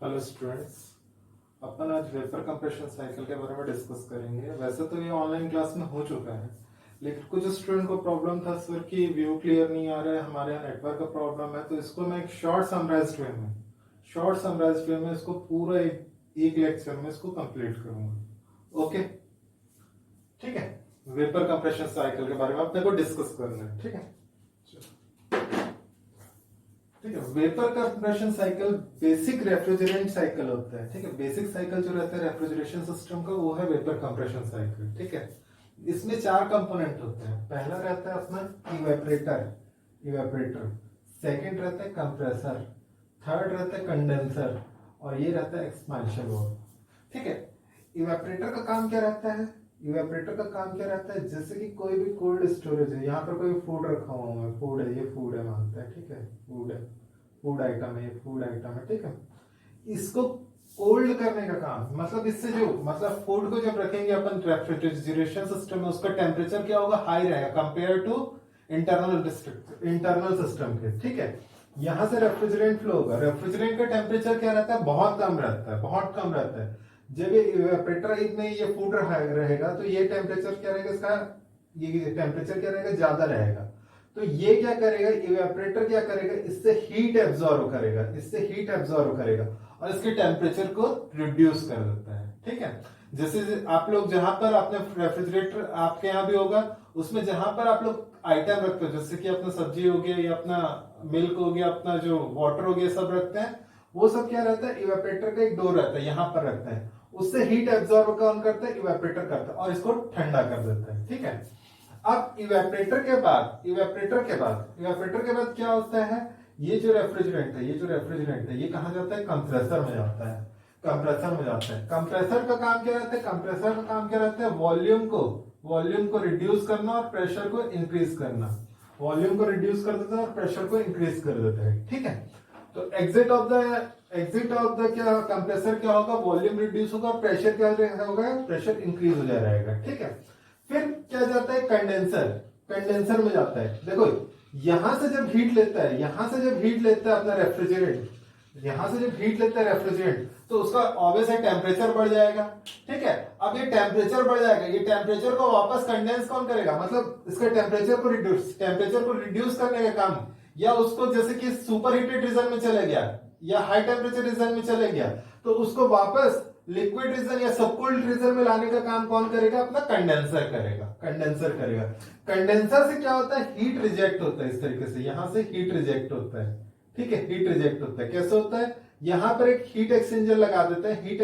Hello students. अपन आज vapour compression cycle के बारे में डिस्कस करेंगे। वैसे तो ये ऑनलाइन क्लास में हो चुका है, लेकिन कुछ स्टूडेंट को प्रॉब्लम था सर कि व्यू क्लियर नहीं आ रहा है, हमारे यहाँ नेटवर्क का प्रॉब्लम है। तो इसको मैं एक शॉर्ट समराइज्ड वे में इसको पूरा एक लेक्चर में इसको कंप्लीट करूंगा। ओके, ठीक है। वेपर कंप्रेशन साइकिल के बारे में अपने को डिस्कस करना है, ठीक है। ठीक है, vapour compression cycle basic refrigerant cycle होता है। ठीक है, बेसिक साइकिल जो रहता है रेफ्रिजरेशन सिस्टम का वो है वेपर कंप्रेशन साइकिल। ठीक है, इसमें 4 कंपोनेंट होते हैं। पहला रहता है अपना इवेपरेटर, सेकंड रहता है कंप्रेसर, थर्ड रहता है कंडेंसर और ये रहता है एक्सपांशन वाल्व। ठीक है, इवेपरेटर का काम क्या रहता है? जैसे कि कोई भी कोल्ड स्टोरेज है, यहाँ पर कोई फूड रखा हुआ है, फूड है मानते हैं, ठीक है, फूड आइटम है, ठीक है। इसको कोल्ड करने का काम, मतलब इससे जो फूड को जब रखेंगे अपन रेफ्रिजरेशन सिस्टम में, उसका टेम्परेचर क्या होगा? हाई रहेगा कंपेयर टू इंटरनल सिस्टम के। ठीक है, यहां से रेफ्रिजरेंट फ्लो होगा। रेफ्रिजरेंट का टेम्परेचर क्या रहता है? बहुत कम रहता है। जब ये इवेपोरेटर में ये फूड रहेगा तो ये टेम्परेचर क्या रहेगा इसका? ये टेम्परेचर क्या रहेगा? ज्यादा रहेगा। तो ये क्या करेगा? इवेपोरेटर क्या करेगा? इससे हीट एब्जॉर्ब करेगा और इसके टेम्परेचर को रिड्यूस कर देता है। ठीक है, जैसे आप लोग जहां पर आपने रेफ्रिजरेटर आपके यहाँ भी होगा, उसमें जहां पर आप लोग आइटम रखते हो, जैसे कि अपना सब्जी हो गया या अपना मिल्क हो गया, अपना जो वाटर हो गया, सब रखते हैं, वो सब क्या रहता है? इवेपोरेटर का एक डोर रहता है, यहाँ पर रखते हैं, उससे हीट एब्जॉर्ब कौन करता है? इवेपोरेटर करता है और इसको ठंडा कर देता है। ठीक है, अब इवेपोरेटर के बाद क्या होता है? ये जो रेफ्रिजरेंट है ये कहा जाता है? कंप्रेसर में जाता है। कंप्रेसर का काम क्या रहता है? वॉल्यूम को रिड्यूस करना और प्रेशर को इंक्रीज करना। वॉल्यूम को रिड्यूस कर देता है और प्रेशर को इंक्रीज कर देता है। ठीक है, तो एग्जिट ऑफ द क्या कंप्रेसर क्या होगा? वॉल्यूम रिड्यूस होगा और प्रेशर क्या होगा? प्रेशर इंक्रीज हो जाएगा। ठीक है, फिर क्या जाता है? कंडेंसर में जाता है। देखो, यहां से जब हीट लेता है अपना रेफ्रिजरेंट, तो उसका ऑब्वियस है टेम्परेचर बढ़ जाएगा। ठीक है, अब ये टेम्परेचर को वापस कंडेंस कौन करेगा? मतलब इसका टेम्परेचर को रिड्यूस करने का काम, या उसको जैसे कि सुपर हीटेड रीजन में चले गया या हाई टेम्परेचर रीजन में चले गया, तो उसको वापस लिक्विड रीजन या सबकूल्ड रीजन में लाने का काम कौन करेगा? अपना कंडेंसर करेगा। कंडेंसर से क्या होता है? हीट रिजेक्ट होता है। इस तरीके से यहां से हीट रिजेक्ट होता है। ठीक है, हीट रिजेक्ट होता है। कैसे होता है? यहां पर एक हीट एक्सचेंजर लगा देते हैं। हीट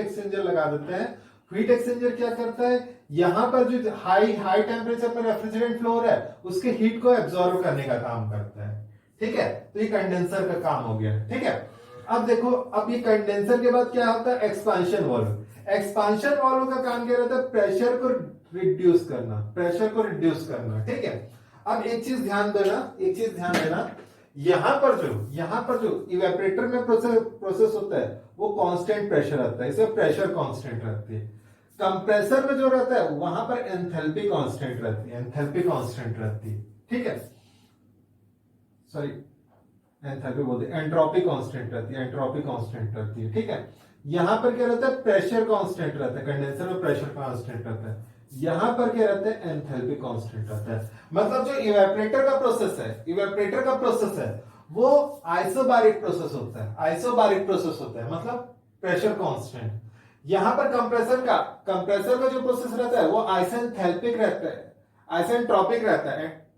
एक्सचेंजर क्या करता है? यहां पर जो हाई टेम्परेचर पर रेफ्रिजरेंट फ्लो हो रहा है, उसके हीट को एब्जॉर्ब करने का काम करता है। ठीक है, तो ये कंडेंसर का काम हो गया। ठीक है, अब देखो, अब ये कंडेंसर के बाद क्या होता है? एक्सपांशन वाल्व का काम क्या रहता है? प्रेशर को रिड्यूस करना। ठीक है, अब एक चीज ध्यान देना, यहां पर जो इवेपोरेटर में प्रोसेस होता है वो कांस्टेंट प्रेशर आता है, इसे प्रेशर कांस्टेंट रहती है। कंप्रेसर में जो रहता है वहां पर एंथैल्पी कांस्टेंट रहती है। ठीक है, सॉरी, एंट्रोपी कांस्टेंट रहती है। ठीक है, यहां पर क्या रहता है? प्रेशर कांस्टेंट रहता है। कंडेंसर में प्रेशर कांस्टेंट रहता है। यहां पर क्या रहता है? एंथैल्पी कांस्टेंट रहता है। मतलब जो इवेपोरेटर का प्रोसेस है वो आइसोबारिक प्रोसेस होता है, मतलब प्रेशर कांस्टेंट। यहां पर कंप्रेसर का जो प्रोसेस रहता है वो आइसेंट्रोपिक रहता है।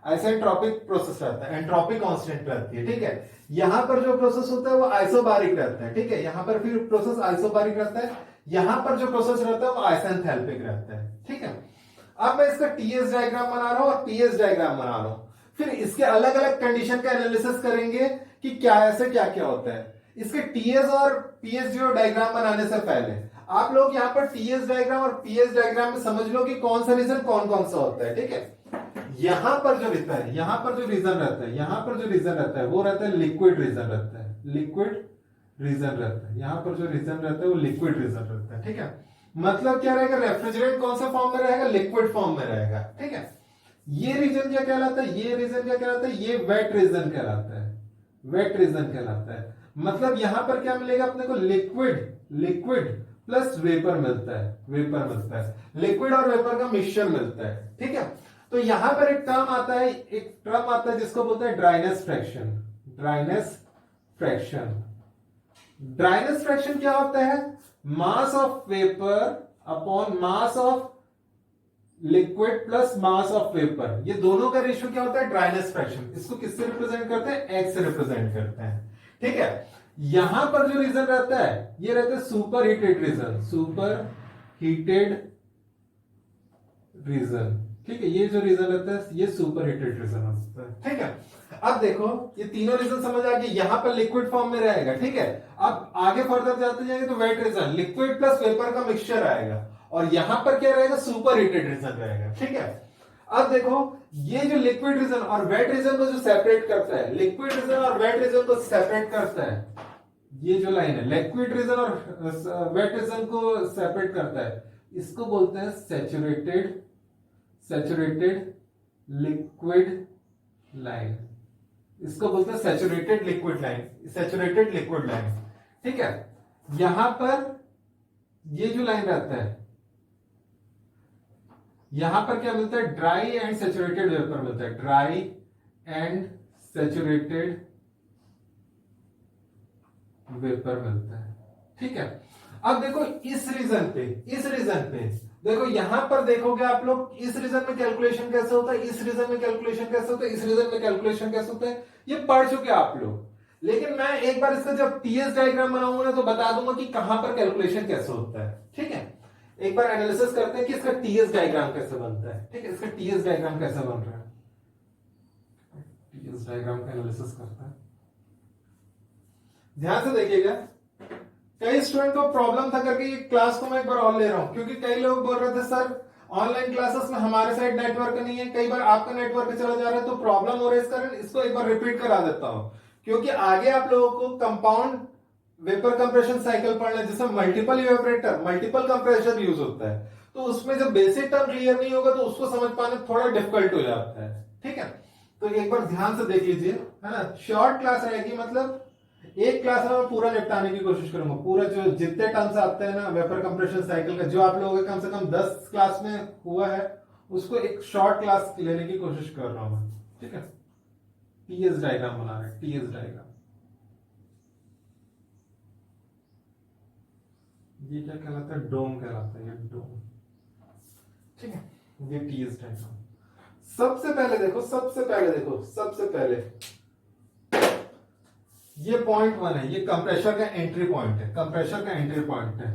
आइसेंट्रोपिक प्रोसेस रहता है, एंट्रोपी कांस्टेंट रहती है। ठीक है, यहां पर जो प्रोसेस होता है वो आइसोबारिक रहता है। ठीक है, यहां पर फिर प्रोसेस आइसोबारिक रहता है, यहां पर जो प्रोसेस रहता है वो आइसेंथैल्पिक रहता है। ठीक है, अब मैं इसका टीएस डायग्राम बना रहा हूं और पीएस डायग्राम बना रहा हूं। फिर इसके अलग अलग कंडीशन का एनालिसिस करेंगे कि क्या होता है। इसके टीएस और पीएस जो डायग्राम बनाने से पहले आप लोग यहां पर टीएस डायग्राम और पीएस डायग्राम में समझ लो कि कौन सा रीजन कौन सा होता है। ठीक है, यहां पर जो रीजन रहता है वो रहता है लिक्विड रीजन रहता है। यहां पर जो रीजन रहता है वो लिक्विड रीजन रहता है। ठीक है, मतलब क्या रहेगा? रेफ्रिजरेंट कौन सा फॉर्म में रहेगा? लिक्विड फॉर्म में रहेगा। ठीक है, ये रीजन क्या कहलाता है? ये वेट रीजन कहलाता है। मतलब यहां पर क्या मिलेगा अपने को, लिक्विड लिक्विड प्लस वेपर मिलता है, वेपर मिलता है, लिक्विड और वेपर का मिक्सचर मिलता है। ठीक है, तो यहां पर एक टर्म आता है, एक टर्म आता है जिसको बोलते हैं dryness fraction. Dryness fraction, dryness fraction क्या होता है, mass of vapour upon mass of liquid plus mass of vapour, ये दोनों का रेशियो क्या होता है, ड्राइनेस फ्रैक्शन। इसको किससे रिप्रेजेंट करते हैं, एक्स से रिप्रेजेंट करते हैं। ठीक है, यहां पर जो रीजन रहता है ये रहता है superheated region, superheated region. ठीक है, ये जो रीजन रहता है ये सुपर हीटेड रीजन होता है। ठीक है, अब देखो ये तीनों रीजन समझ आ गए, यहां पर लिक्विड फॉर्म में रहेगा। ठीक है, अब आगे फर्दर जाते जाएंगे तो wet region, liquid plus vapour का मिक्सचर आएगा, और यहां पर क्या रहेगा, सुपर हीटेड रीजन रहेगा। ठीक है, अब देखो ये जो लिक्विड रीजन और वेट रीजन को जो सेपरेट करता है, लिक्विड रीजन और वेट रीजन को सेपरेट करता है, ये जो लाइन है लिक्विड रीजन और वेट रीजन को सेपरेट करता है, इसको बोलते हैं सैचुरेटेड, सैचुरेटेड लिक्विड लाइन। इसको बोलते हैं saturated liquid line, saturated liquid line. ठीक है, यहां पर ये जो लाइन रहता है, यहां पर क्या मिलता है, ड्राई एंड सैचुरेटेड वेपर मिलता है, ड्राई एंड सैचुरेटेड वेपर मिलता है। ठीक है, अब देखो इस रीजन पे, इस रीजन पे देखो, यहां पर देखोगे आप लोग, इस रीजन में कैलकुलेशन कैसे होता है, इस रीजन में कैलकुलेशन कैसे होता है, इस रीजन में कैलकुलेशन कैसे होता है, ये पढ़ चुके आप लोग। लेकिन मैं एक बार इसका जब टीएस डायग्राम बनाऊंगा ना तो बता दूंगा कि कहां पर कैलकुलेशन कैसे होता है। ठीक है, एक बार एनालिसिस करते हैं कि इसका टीएस डायग्राम कैसे बनता है। ठीक है, इसका टीएस डायग्राम कैसे बन रहा है, टीएस डायग्राम का एनालिसिस करता है, ध्यान से देखिएगा। कई स्टूडेंट को प्रॉब्लम था करके ये क्लास को मैं एक बार और ले रहा हूं, क्योंकि कई लोग बोल रहे थे सर ऑनलाइन क्लासेस में हमारे साइड नेटवर्क नहीं है, कई बार आपका नेटवर्क चला जा रहा है तो प्रॉब्लम हो रहा है। इस कारण इसको एक बार रिपीट करा देता हूं, क्योंकि आगे आप लोगों को कंपाउंड वेपर कंप्रेशन साइकिल पढ़ना है जिसमें multiple evaporator, multiple compressor use होता है, तो उसमें जब बेसिक टर्म क्लियर नहीं होगा तो उसको समझ पाना थोड़ा डिफिकल्ट हो जाता है। ठीक है, तो एक बार ध्यान से देख लीजिए, है ना। शॉर्ट क्लास रहेगी, मतलब एक क्लास में मैं पूरा निपटाने की कोशिश करूंगा, पूरा जो जितने टर्म्स आते हैं ना वेपर कंप्रेशन साइकिल का, जो आप लोगों के कम से कम 10 क्लास में हुआ है उसको एक शॉर्ट क्लास लेने की कोशिश कर रहा हूं। ठीक है, टीएस डायग्राम बना रहे हैं, टीएस डायग्राम, ये क्या कहलाता है, डोम कहलाता है, ये डोम। ठीक है, ये टीएस डायग्राम। सबसे पहले देखो, सबसे पहले देखो, सबसे पहले ये पॉइंट 1 है, ये कंप्रेशर का एंट्री पॉइंट है, कंप्रेशर का एंट्री पॉइंट है।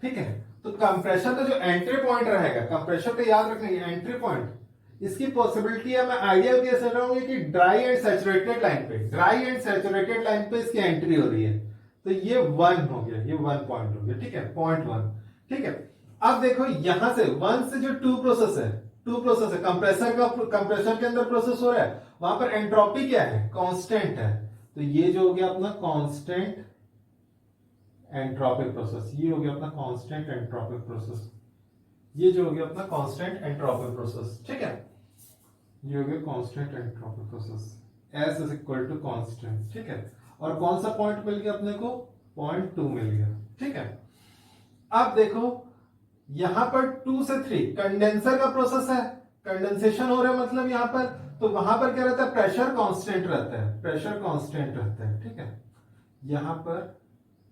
ठीक है, तो कंप्रेशर का जो एंट्री पॉइंट रहेगा, कंप्रेशर का याद रखना ये एंट्री पॉइंट, इसकी पॉसिबिलिटी है, मैं आइडिया ये समझ रहा हूं कि ड्राई एंड सैचुरेटेड लाइन पे, ड्राई एंड सैचुरेटेड लाइन पे इसकी एंट्री हो रही है, तो ये 1 हो गया, ये 1 पॉइंट हो गया। ठीक है, पॉइंट 1। ठीक है, अब देखो यहां से 1 से जो 2 प्रोसेस है, 2 प्रोसेस है, कंप्रेसर का, कंप्रेसर के अंदर प्रोसेस हो रहा है, वहां पर एंट्रोपी क्या है, कांस्टेंट है, तो ये जो हो गया अपना कांस्टेंट एंट्रोपिक प्रोसेस, ये हो गया अपना कांस्टेंट एंट्रोपिक प्रोसेस, ये जो हो गया अपना कांस्टेंट एंट्रोपिक प्रोसेस। ठीक है, ये हो गया constant entropic process, S is equal to constant. ठीक है, और कौन सा पॉइंट मिल गया अपने को, पॉइंट 2 मिल गया। ठीक है, अब देखो यहां पर 2 से 3 कंडेंसर का प्रोसेस है, कंडेंसेशन हो रहा है, मतलब यहां पर, तो वहां पर क्या रहता है, प्रेशर कांस्टेंट रहता है, प्रेशर कांस्टेंट रहता है। ठीक है, यहां पर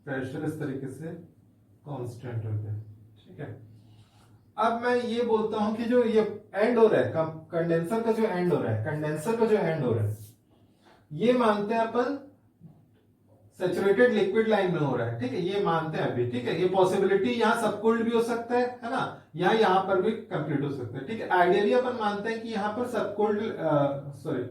प्रेशर इस तरीके से कांस्टेंट हो गया। ठीक है, अब मैं ये बोलता हूं कि जो ये एंड हो रहा है, कंडेंसर का जो एंड हो रहा है, कंडेंसर का जो एंड हो रहा है, ये मानते हैं अपन सैचुरेटेड लिक्विड लाइन में हो रहा है। ठीक है, ये मानते हैं अभी। ठीक है, ये पॉसिबिलिटी यहां सबकोल्ड भी हो सकता है ना, यहां पर भी कंप्लीट हो सकता है। ठीक है, आइडियली अपन मानते हैं कि यहां पर सबकोल्ड, सॉरी,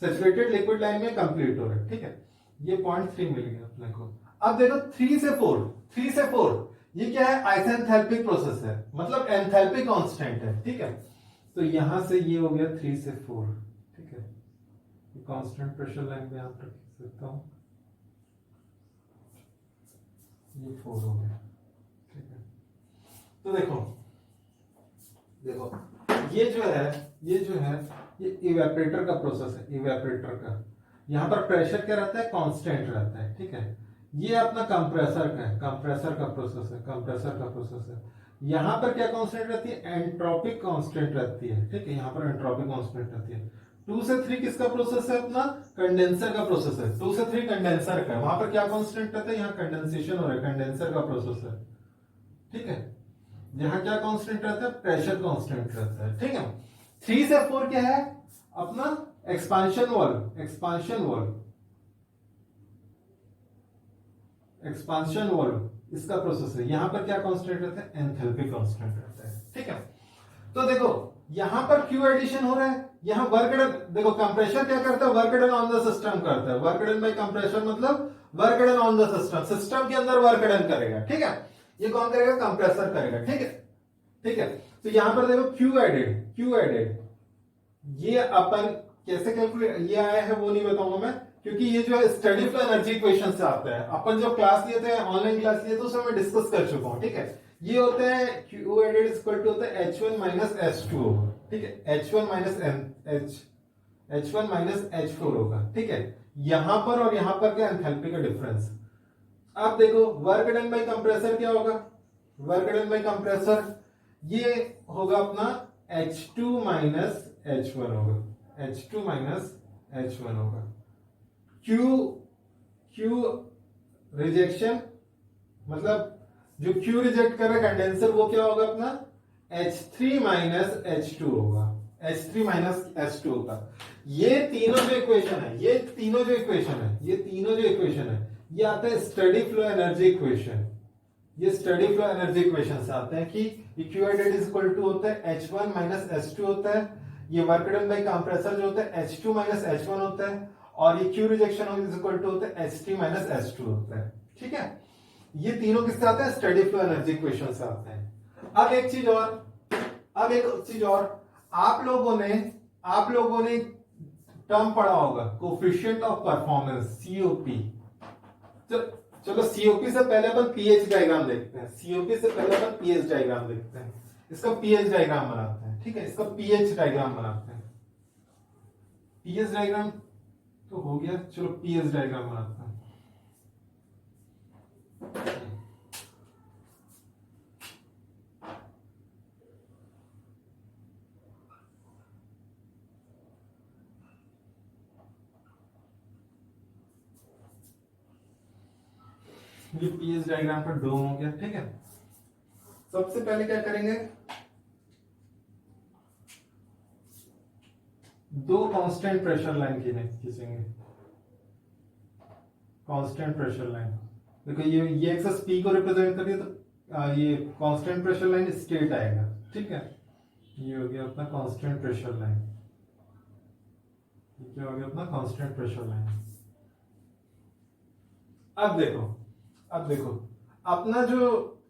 सैचुरेटेड लिक्विड लाइन में कंप्लीट हो रहा है। ठीक है, ये पॉइंट 3 मिल गया अपने को। अब देखो 3 से 4, 3 से 4 ये क्या है, आइसेंथैल्पिक प्रोसेस है, मतलब एंथैल्पी कांस्टेंट है। ठीक है, तो यहां से ये हो गया 3 से 4। ठीक है, कांस्टेंट प्रेशर लाइन में यहां पर रख सकता हूं, ये 4 हो गया। ठीक है, तो देखो देखो ये जो है, ये जो है, ये इवेपोरेटर का प्रोसेस है, इवेपोरेटर का। यहाँ पर प्रेशर क्या रहता है, कांस्टेंट रहता है, ठीक है। ये अपना कंप्रेसर का है, कंप्रेसर का प्रोसेस है, कंप्रेसर का प्रोसेस है। यहाँ पर क्या कांस्टेंट रहती है, एंट्रोपिक कांस्टेंट रहती है, ठीक है। यहाँ पर एंट्रोपिक कांस्टेंट रहती है। 2 से 3 किसका प्रोसेस है, अपना कंडेंसर का प्रोसेस है। 2 से 3 कंडेंसर का है, वहां पर क्या कांस्टेंट रहता है, यहाँ कंडेंसेशन हो रहा है, कंडेंसर का प्रोसेस है, ठीक है। यहाँ क्या कांस्टेंट रहता है, प्रेशर कांस्टेंट रहता है, ठीक है। 3 से 4 क्या है, अपना expansion valve, expansion valve, expansion valve इसका प्रोसेस है। यहां पर क्या कांस्टेंट रहता है, एंथैल्पी कांस्टेंट रहता है, ठीक है। तो देखो यहां पर क्यू एडिशन हो रहा है, यहां वर्क डन, देखो कंप्रेशर क्या करता है, work done on the system करता है। वर्क डन बाय कंप्रेशर मतलब work done on the system, system के अंदर वर्क डन करेगा, ठीक है। ये कौन करेगा, कंप्रेसर करेगा, ठीक है, ठीक है। तो यहां पर देखो क्यू एडेड, क्यू एडेड, ये अपन कैसे कैलकुलेट, ये आया है वो नहीं बताऊंगा मैं, क्योंकि ये जो है स्टडी फ्लो एनर्जी इक्वेशन से आता है। अपन जो क्लास लिए थे, ऑनलाइन क्लास लिए थे, उसमें मैं डिस्कस कर चुका हूं, ठीक है। ये होता है Q एडेड इक्वल टू होता है H1 माइनस H2 होगा, ठीक है। H1 minus H1 minus H4 होगा, ठीक है। यहां पर और यहां पर क्या, एंथैल्पी का डिफरेंस। अब देखो वर्क डन बाय कंप्रेसर क्या होगा, वर्क डन बाय कंप्रेसर ये होगा अपना H2 माइनस H1 होगा, H2 माइनस H1 होगा। Q रिजेक्शन मतलब जो Q रिजेक्ट कर रहा है कंडेंसर, वो क्या होगा अपना H3 माइनस H2 होगा, H3 माइनस H2 होगा। ये तीनों जो इक्वेशन है, ये तीनों जो इक्वेशन है, ये तीनों जो इक्वेशन है, ये आता है स्टडी फ्लो एनर्जी इक्वेशन। ये स्टडी फ्लो एनर्जी इक्वेशन से आते हैं कि Q added is equal to होता है H1 माइनस H2 होता है। ये वर्क डन बाय कंप्रेसर जो होता है H2 माइनस H1 होता है, और ये Q rejection is equal to होता है H3 माइनस H2 होता है, ठीक है। ये तीनों किससे आते हैं, स्टडी फ्लो एनर्जी इक्वेशन से आते हैं। अब एक चीज और, आप लोगों ने टर्म पढ़ा होगा, कोफिशिएंट ऑफ परफॉर्मेंस, COP। चलो COP से पहले अपन पीएच डायग्राम देखते हैं, COP से पहले अपन पीएच डायग्राम देखते हैं। इसका पीएच डायग्राम बनाते हैं, ठीक है। इसका पीएच डायग्राम बनाते हैं। पीएच डायग्राम तो हो गया, चलो पीएच डायग्राम बनाते हैं। ये पीएच डायग्राम पर डोम हो गया, ठीक है। सबसे पहले क्या करेंगे, दो कांस्टेंट प्रेशर लाइन खींचेंगे, कांस्टेंट प्रेशर लाइन। देखो ये एक्सेस पी को रिप्रेजेंट करिए, तो ये कांस्टेंट प्रेशर लाइन स्ट्रेट आएगा, ठीक है। ये हो गया अपना कांस्टेंट प्रेशर लाइन, ये क्या हो गया अपना कांस्टेंट प्रेशर लाइन। अब देखो अपना जो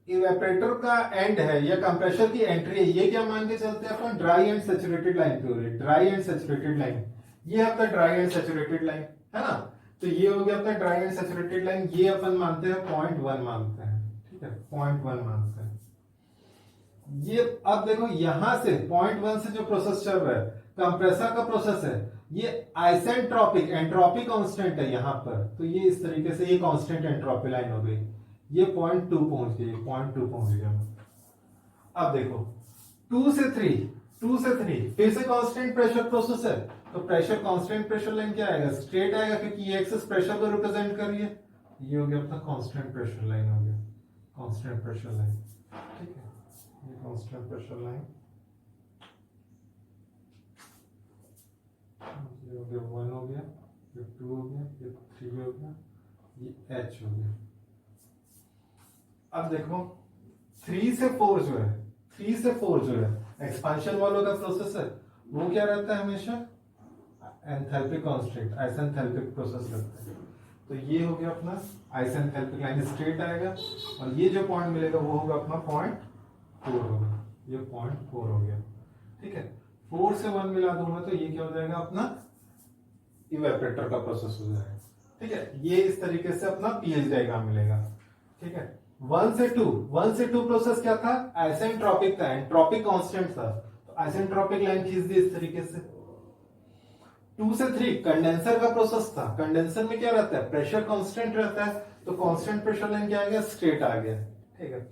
इवेपोरेटर का एंड है या कंप्रेसर की एंट्री है, ये क्या मान के चलते हैं अपन, ड्राई एंड सैचुरेटेड लाइन पे हो रही है, ड्राई एंड सैचुरेटेड लाइन। ये अपना ड्राई एंड सैचुरेटेड लाइन है ना। तो ये हो गया अपना ड्राई एंड सैचुरेटेड लाइन। ये अपन मानते हैं 0.1 मानते हैं, ठीक है, 0.1 मानते हैं। ये अब देखो यहां से 0.1 से जो प्रोसेस चल रहा है, कंप्रेसर का प्रोसेस है, ये आइसेंट्रोपिक, एंट्रोपी कांस्टेंट है यहां पर। तो ये इस तरीके से ये कांस्टेंट एंट्रोपी लाइन हो गई। ये 0.2 पहुंच गई, 0.2 पहुंच गया। अब देखो 2 से 3 फिर से कांस्टेंट प्रेशर प्रोसेस है, तो प्रेशर कांस्टेंट प्रेशर लाइन क्या आएगा, स्ट्रेट आएगा, क्योंकि ये एक्सेस प्रेशर को रिप्रेजेंट कर रही है। ये हो गया अपना कांस्टेंट प्रेशर लाइन हो गया, कांस्टेंट प्रेशर लाइन, ठीक है। ये कांस्टेंट प्रेशर लाइन, ये हो गया 1 हो गया, ये 2 हो गया, ये 3 हो गया, ये H हो गया। अब देखो 3 से 4 जो है एक्सपांशन वालों का प्रोसेस है, वो क्या रहता है हमेशा, एंथैल्पिक कांस्टेंट, आइसेंथैल्पिक प्रोसेस रहता है। तो ये हो गया अपना आइसेंथैल्पिक लाइन स्ट्रेट आएगा, और ये जो पॉइंट मिलेगा वो होगा अपना 0.4 होगा, ये 0.4 हो गया, ठीक है। 4 से 1 मिला दूंगा तो ये क्या हो जाएगा अपना इवेपोरेटर का प्रोसेस हो जाएगा, ठीक है। ये इस तरीके से अपना पीएच डायग्राम मिलेगा, ठीक है। 1 से 2 प्रोसेस क्या था, आइसेंट्रोपिक था, एंट्रोपिक कांस्टेंट था, तो आइसेंट्रोपिक लाइन खींच दी इस तरीके से। 2 से 3 कंडेंसर का प्रोसेस था। कंडेंसर में क्या रहता है, प्रेशर कांस्टेंट रहता है, तो कांस्टेंट प्रेशर लाइन क्या आ गया, स्ट्रेट आ गया। ठीक है,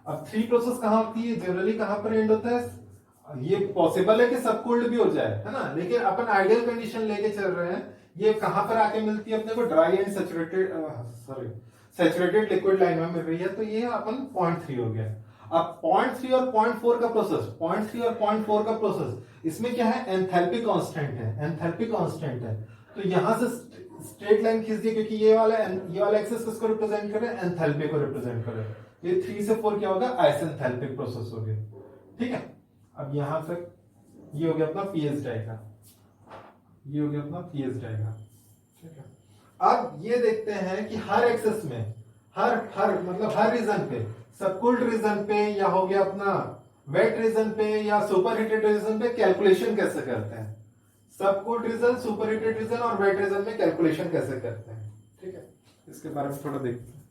अब 3 प्रोसेस कहां होती है, जनरली कहां पर एंड होता है, ये पॉसिबल है कि सब कोल्ड भी हो जाए, है ना, लेकिन अपन आइडियल कंडीशन लेके चल रहे हैं। ये कहां पर आके मिलती है अपने को, dry and saturated liquid line में मिल रही है, तो ये अपन 0.3 हो गया। अब 0.3 और 0.4 का प्रोसेस, 0.3 और 0.4 का प्रोसेस, इसमें क्या है, एंथैल्पी कांस्टेंट है, एंथैल्पी कांस्टेंट है। तो यहां से स्ट्रेट लाइन खींच दिए, क्योंकि ये वाला एक्सिस किसको रिप्रेजेंट कर रहा है, एंथैल्पी को रिप्रेजेंट कर रहा है। ये 3 से 4 क्या होगा, आइसेंथैल्पिक प्रोसेस हो गया। ठीक है, अब यहां तक ये हो गया अपना पीएस डायग्राम, ये हो गया अपना पीएस डायग्राम। ठीक है, अब ये देखते हैं कि हर एक्सेस में, हर मतलब हर रीजन पे, सबकोल्ड रीजन पे, या हो गया अपना वेट रीजन पे, या सुपर हीटेड रीजन पे कैलकुलेशन कैसे करते हैं। सबकोल्ड रीजन, सुपर हीटेड रीजन और वेट रीजन में कैलकुलेशन कैसे करते हैं। ठीक है, इसके बारे में थोड़ा देखते हैं।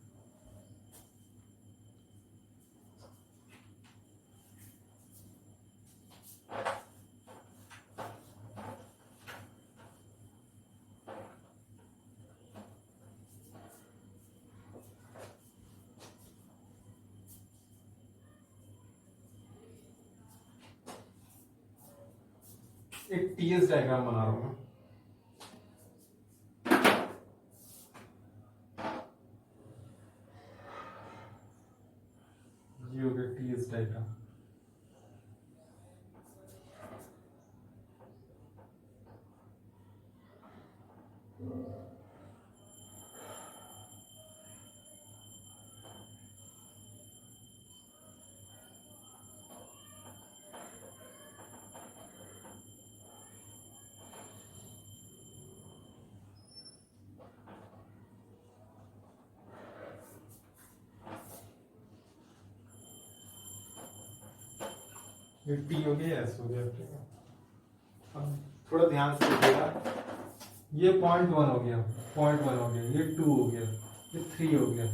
एक टीएस डायग्राम बना रहा हूं मैं। ये हो गया टीएस डायग्राम। ये टी हो गया, एस हो गया। ठीक है, अब थोड़ा ध्यान से देखिएगा, ये 0.1 हो गया, 0.1 हो गया, ये 2 हो गया, ये 3 हो गया,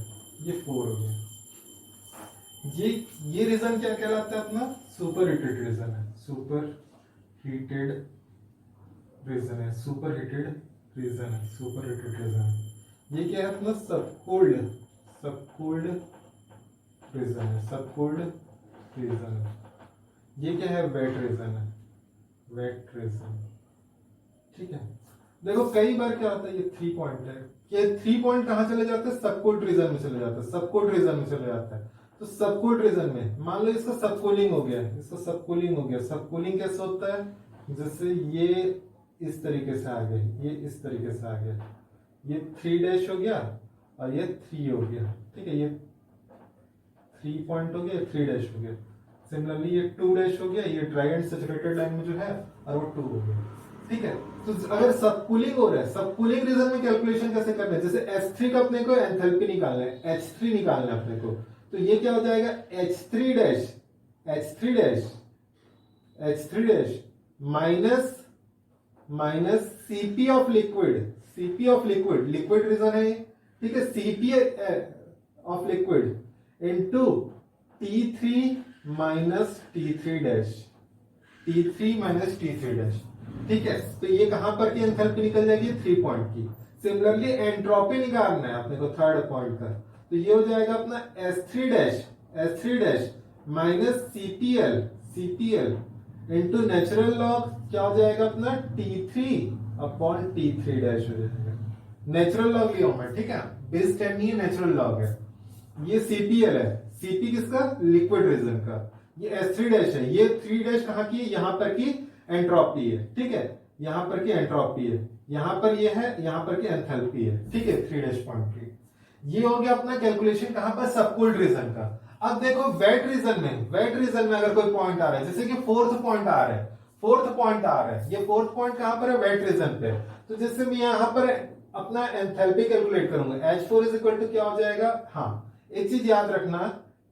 ये 4 हो गया। ये रीजन क्या कहलाता है अपना, सुपर हीटेड रीजन है, सुपर हीटेड रीजन है, सुपर हीटेड रीजन है, सुपर हीटेड रीजन है। ये क्या है अपना, सबकोल्ड, सबकोल्ड रीजन है, सबकोल्ड रीजन है। ये क्या है, वेट रीजन है, वेट रीजन। ठीक है, देखो कई बार क्या होता है, ये 3 पॉइंट है, ये 3 पॉइंट कहां चले जाते हैं, सबकोल्ड रीजन में चले जाते हैं, सबकोल्ड रीजन में चले जाता है। तो सबकोल्ड रीजन में मान लो इसका सबकूलिंग हो गया, इसका सबकूलिंग हो गया। सबकूलिंग कैसे होता है, जैसे ये इस तरीके से आ गया, ये इस तरीके से आ गया, ये 3 डैश हो गया और ये 3 हो गया। ठीक है, ये 3 पॉइंट हो गया, 3 डैश हो गया। सिमिलरली ये 2 डैश हो गया, ये ड्राई एंड सैचुरेटेड लाइन में जो है, और वो 2 हो गया। ठीक है, तो अगर सबकूलिंग हो रहा है, सबकूलिंग रीजन में कैलकुलेशन कैसे करना है, जैसे H3 का अपने को एंथैल्पी निकालना है, H3 निकालना है अपने को, तो ये क्या हो जाएगा, H3 dash, H3 dash, H3 dash minus minus Cp of liquid, Cp of liquid, liquid region है। ठीक है, Cp of liquid into T3 minus T3 dash, T3 minus T3 dash. ठीक है, तो ये कहां पर की एंथैल्पी निकल जाएगी, 3 पॉइंट की। सिमिलरली एंट्रोपी निकालना है अपने को थर्ड पॉइंट का, तो ये हो जाएगा अपना S3 dash, S3 dash minus CPL, CPL into natural log, क्या हो जाएगा अपना T3 अपॉन T3 डैश हो जाएगा। नेचुरल लॉग लिया हूं मैं, ठीक है, बेस 10 नहीं है, नेचुरल लॉग है। ये CPL है, CP किसका, लिक्विड रीजन का। ये S3 डैश है, ये 3 डैश कहां की, यहां पर की एंट्रोपी है। ठीक है, यहां पर की एंट्रोपी है, यहां पर ये है, यहां पर की एंथैल्पी है। ठीक है, 3 डैश पॉइंट की। ये हो गया अपना कैलकुलेशन कहां पर, सबकोल्ड रीजन का। अब देखो वेट रीजन में, वेट रीजन में अगर कोई पॉइंट आ रहा है, जैसे कि फोर्थ पॉइंट आ रहा है, फोर्थ पॉइंट आ रहा है, ये फोर्थ पॉइंट कहां पर है, वेट रीजन पे। तो जैसे मैं यहां पर अपना एंथैल्पी कैलकुलेट करूंगा, H4 इज इक्वल टू क्या हो जाएगा, हाँ एक चीज याद रखना,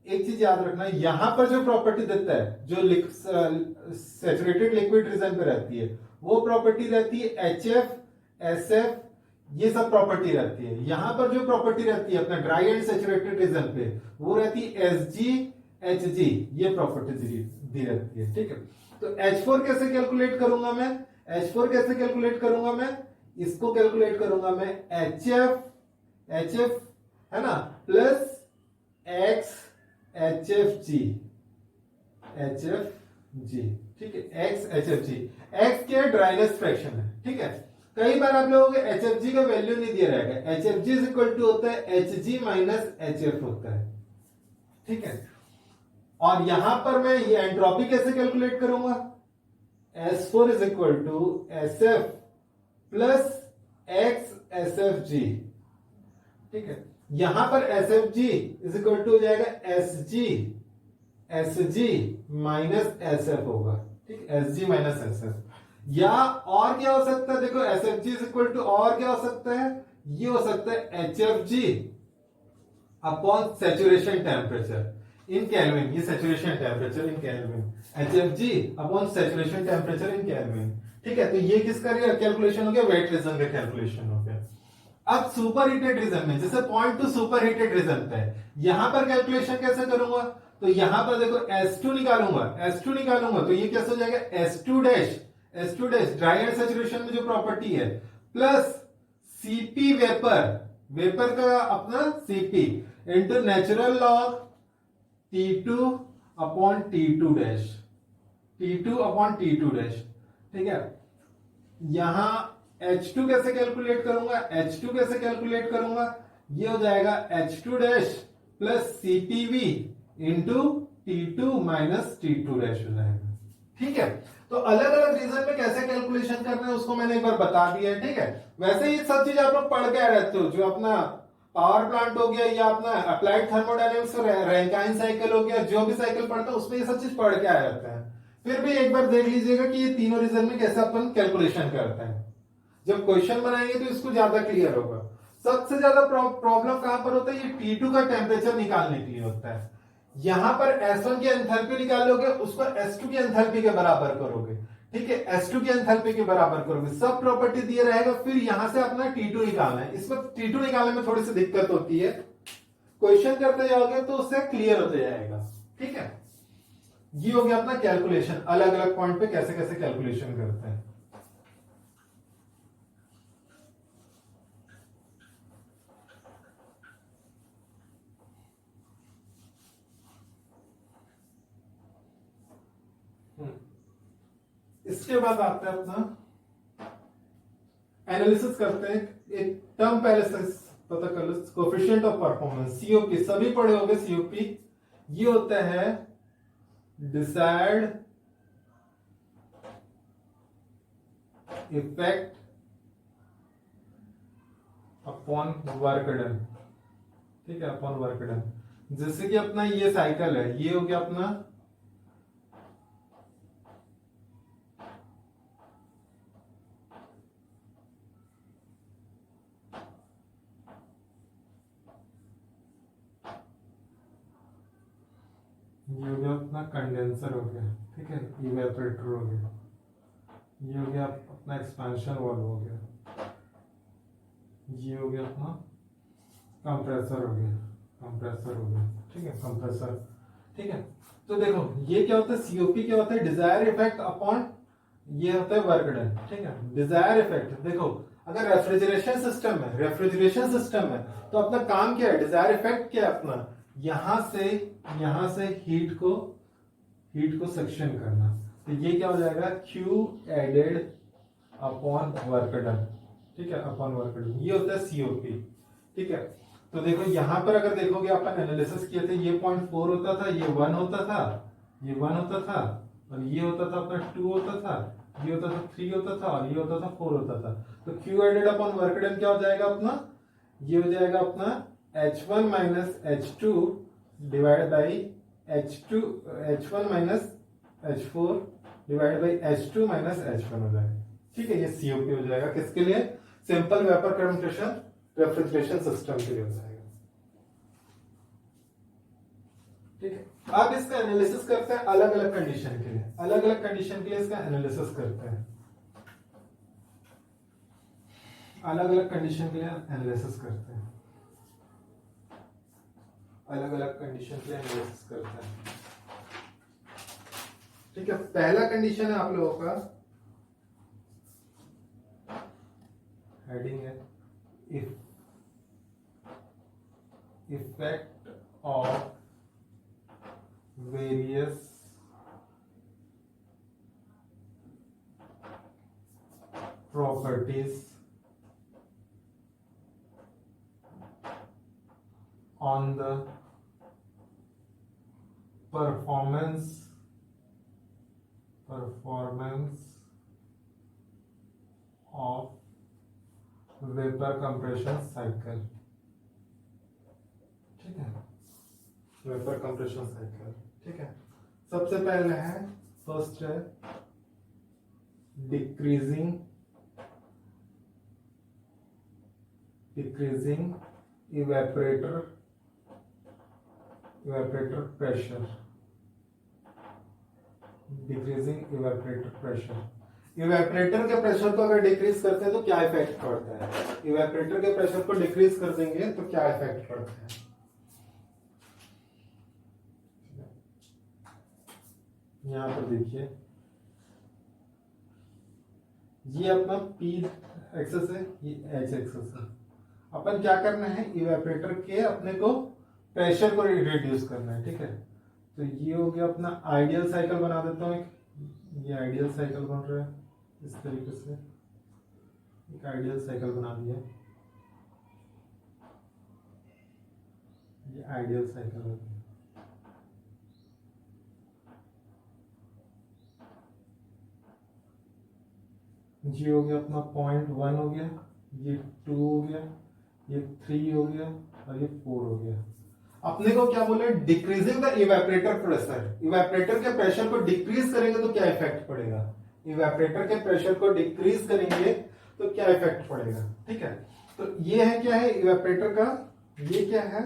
एक चीज याद रखना, यहां पर जो प्रॉपर्टी देता है, जो सैचुरेटेड लिक्विड रीजन पे रहती है, वो प्रॉपर्टी रहती है HF, SF, ये सब प्रॉपर्टी रहती है। यहां पर जो प्रॉपर्टी रहती है अपना ड्राई एंड सैचुरेटेड रीजन पे, वो रहती है SG, HG, ये प्रॉपर्टी दी रहती है। ठीक है, तो H4 कैसे कैलकुलेट करूंगा मैं, H4 कैसे कैलकुलेट करूंगा मैं, इसको कैलकुलेट करूंगा मैं HF है ना, प्लस X HFG, ठीक है, X HFG। X क्या है, ड्राइनेस फ्रैक्शन है, ठीक है। कई बार आप लोगों को HFG का वैल्यू नहीं दिया रहेगा, HFG इज इक्वल टू होता है HG माइनस HF होता है, ठीक है। और यहां पर मैं ये एंट्रोपी कैसे कैलकुलेट करूंगा, S4 is equal to SF plus X SFG, ठीक है। यहां पर SFG इज इक्वल टू हो जाएगा SG माइनस SF होगा, ठीक, SG माइनस SF। या और क्या हो सकता है, देखो SFG इज इक्वल टू और क्या हो सकता है, ये हो सकता है HFG upon saturation temperature in kelvin, ये saturation temperature in kelvin, HFG upon saturation temperature in kelvin, ठीक है। तो ये किसका कैलकुलेशन हो गया, वेट रीजन का कैलकुलेशन हो गया। अब सुपर हीटेड रीजन में, जैसे point two superheated region पे यहां पर कैलकुलेशन कैसे करूंगा, तो यहां पर देखो S2 निकालूंगा तो ये कैसे हो जाएगा, S2 dash dry and saturation में जो प्रॉपर्टी है, प्लस Cp वेपर का अपना Cp into natural log T2 upon T2 dash, ठीक है। यहां H2 कैसे कैलकुलेट करूंगा, ये हो जाएगा H2 dash plus CPV into T2 minus T2 dash हो जाएगा, ठीक है। तो अलग अलग रीजन में कैसे कैलकुलेशन करना है उसको मैंने एक बार बता दिया है, ठीक है। वैसे ये सब चीज आप लोग पढ़ के आ रहते हो, जो अपना पावर प्लांट हो गया या अपना अप्लाइड थर्मोडायनेमिक्स रैंकाइन साइकिल हो गया, जो भी साइकिल पढ़ते हैं उसमें ये सब चीज पढ़ के आ जाता है। फिर भी एक बार देख लीजिएगा कि ये तीनों रीजन में कैसे अपन कैलकुलेशन करते हैं, जब क्वेश्चन बनाएंगे तो इसको ज्यादा क्लियर होगा। सबसे ज्यादा प्रॉब्लम कहां पर होता है, ये T2 का टेम्परेचर निकालने के लिए होता है। यहां पर S1 की एंथैल्पी निकालोगे, उसको S2 की एंथैल्पी के बराबर करोगे, ठीक है, S2 की एंथैल्पी के बराबर करोगे, सब प्रॉपर्टी दिए रहेगा, फिर यहां से अपना T2 निकालना है। इसमें T2 निकालने में थोड़ी सी दिक्कत होती है, क्वेश्चन करते जाओगे तो उससे क्लियर होते जाएगा, ठीक है। ये हो गया अपना कैलकुलेशन, अलग अलग पॉइंट पे कैसे कैसे कैलकुलेशन करते हैं। इसके बाद आते हैं अपना एनालिसिस करते हैं। एक टर्म पहले से पता कर लो, कोएफिशिएंट ऑफ परफॉर्मेंस, COP सभी पढ़े होंगे। COP ये होता है desired effect upon work done, ठीक है, अपॉन वर्क डन। जैसे कि अपना ये साइकिल है, ये हो गया अपना ये हो गया अपना कंडेंसर हो गया, ठीक है, इवेपोरेटर हो गया, ये हो गया अपना एक्सपेंशन वाल्व हो गया, ये हो गया अपना कंप्रेसर हो गया, ठीक है, कंप्रेसर, ठीक है। तो देखो ये क्या होता है, COP क्या होता है, डिजायर इफेक्ट अपॉन, ये होता है वर्क डन, ठीक है। डिजायर इफेक्ट, देखो अगर रेफ्रिजरेशन सिस्टम है तो अपना काम क्या है, डिजायर इफेक्ट क्या है अपना, यहां से हीट को सक्शन करना, तो ये क्या हो जाएगा, Q added upon work done, ठीक है, अपॉन वर्क डन, ये होता है COP, ठीक है। तो देखो यहां पर अगर देखोगे अपन एनालिसिस किए थे, ये 0.4 होता था, ये 1 होता था, ये 1 होता था, और ये होता था अपना 2 होता था, ये होता था 3 होता था, और ये होता था 4 होता था। तो Q added upon work done क्या हो जाएगा अपना, ये हो जाएगा अपना H1 minus H2 divide by H1 minus H4 divide by H2 minus H1 हो जाएगा, ठीक है। ये COP हो जाएगा किसके लिए, simple vapour compression refrigeration system के लिए हो जाएगा, ठीक है। अब इसका एनालिसिस करते हैं अलग अलग कंडीशन के लिए, इसका एनालिसिस करते हैं, अलग अलग कंडीशन के लिए एनालिसिस करते हैं, ठीक है। पहला कंडीशन है आप लोगों का हेडिंग है effect of various properties on the performance of vapor compression cycle। ठीक है, वेपर कंप्रेशन साइकिल। ठीक है, सबसे पहले है फर्स्ट है decreasing evaporator pressure। Decreasing evaporator pressure, evaporator के प्रेशर को अगर डिक्रीज करते हैं तो क्या इफेक्ट पड़ता है? इवेपोरेटर के प्रेशर को डिक्रीज कर देंगे तो क्या इफेक्ट पड़ता है? यहां पर देखिए, ये अपना P एक्सेस है, ये H एक्सेस है। अपन क्या करना है, इवेपोरेटर के अपने को प्रेशर को रिड्यूस करना है। ठीक है, तो ये हो गया अपना आइडियल साइकिल। बना देता हूं एक, ये आइडियल साइकिल बन रहा है इस तरीके से, एक आइडियल साइकिल बना दिया, ये आइडियल साइकिल हो गया। जी हो गया अपना 0.1 हो गया, ये 2 हो गया, ये 3 हो गया और ये 4 हो गया। अपने को क्या बोले, decreasing the evaporator pressure. Evaporator के प्रेशर को डिक्रीज करेंगे तो क्या इफेक्ट पड़ेगा? इवेपोरेटर के प्रेशर को डिक्रीज करेंगे तो क्या इफेक्ट पड़ेगा? ठीक है, तो ये है क्या है इवेपोरेटर का, ये क्या है,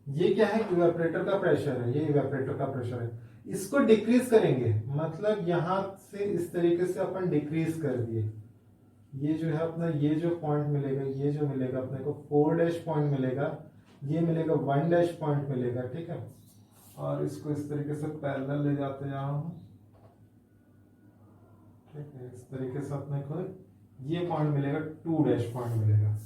ये क्या है इवेपोरेटर का प्रेशर है, ये इवेपोरेटर का प्रेशर है। इसको डिक्रीज करेंगे मतलब यहां से इस तरीके से अपन डिक्रीज कर दिए, ये जो है अपना, ये जो पॉइंट मिलेगा, ये जो मिलेगा अपने को 4 डैश पॉइंट मिलेगा, ये मिलेगा 1 डैश पॉइंट मिलेगा। ठीक है, और इसको इस तरीके से पैरेलल ले जाते जा रहा हूं। ठीक है, इस तरीके से अपने को ये पॉइंट मिलेगा, 2 डैश पॉइंट मिलेगा।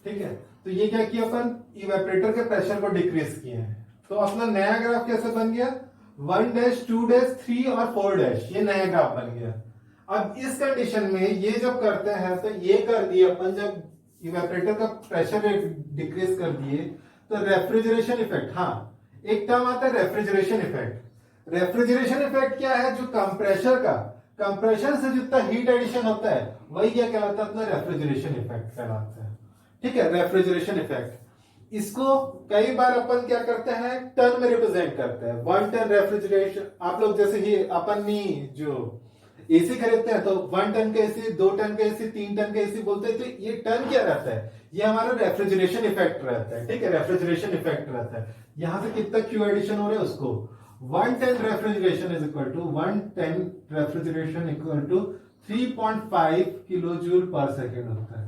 ठीक है, तो ये क्या किया अपन, इवेपोरेटर के प्रेशर को डिक्रीज किए हैं। तो अपना नया ग्राफ कैसे बन गया, 1 डैश 2 डैश 3 और 4 डैश, ये नया ग्राफ बन गया। अब इस कंडीशन में ये जब करते हैं तो ये कर दिए अपन, जब इवेपोरेटर का प्रेशर डिक्रीज कर दिए तो रेफ्रिजरेशन इफेक्ट, हाँ एक टर्म आता है रेफ्रिजरेशन इफेक्ट। रेफ्रिजरेशन इफेक्ट क्या है, जो कंप्रेशर का, कंप्रेशन से जितना हीट एडिशन होता है वही क्या कहलाता है, अपना रेफ्रिजरेशन इफेक्ट कहलाता है। ठीक है, रेफ्रिजरेशन इफेक्ट, इसको कई बार अपन क्या करते हैं, टन में रिप्रेजेंट करते हैं। 1 टन रेफ्रिजरेशन, आप लोग जैसे ये अपन जो एसी खरीदते हैं तो 1 टन का एसी, 2 टन का एसी, 3 टन का एसी बोलते हैं। तो ये टन क्या रहता है, ये हमारा रेफ्रिजरेशन इफेक्ट रहता है। ठीक है, रेफ्रिजरेशन इफेक्ट रहता है। यहां से कितना क्यू एडिशन हो रहा है उसको, 1 ton refrigeration is equal to 1 ton refrigeration equal to 3.5 kilojoule per second होता है।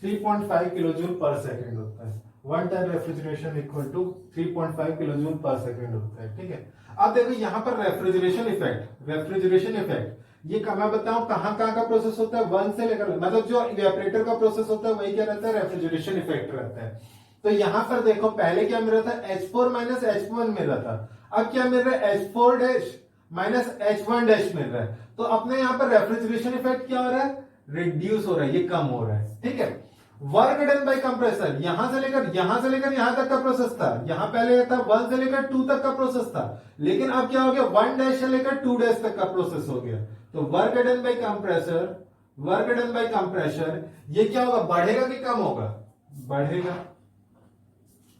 3.5 किलो जूल पर सेकेंड होता है। 1 ton refrigeration equal to 3.5 kilojoule per second होता है। ठीक है, अब देखो यहां पर रेफ्रिजरेशन इफेक्ट, ये मैं बताऊं कहां का प्रोसेस होता है, 1 से लेकर, मतलब जो इवेपोरेटर का प्रोसेस होता है वही क्या रहता है, रेफ्रिजरेशन इफेक्ट रहता है। तो यहां पर देखो पहले क्या मिल रहा था, H4 माइनस H1 मिल रहा था, अब क्या मिल रहा है, H4 dash minus H1 dash मिल रहा है। तो अपने यहां पर रेफ्रिजरेशन इफेक्ट क्या हो रहा है, रिड्यूस हो रहा है, ये कम हो रहा है। ठीक है, वर्क डन बाय कंप्रेसर, यहां से लेकर यहां तक का प्रोसेस था। यहां पहले था 1 से लेकर 2 तक का प्रोसेस था, लेकिन अब क्या हो गया, 1 डैश से लेकर 2 डैश तक का प्रोसेस हो गया। तो वर्क डन बाय कंप्रेसर, ये क्या होगा, बढ़ेगा कि कम होगा, बढ़ेगा।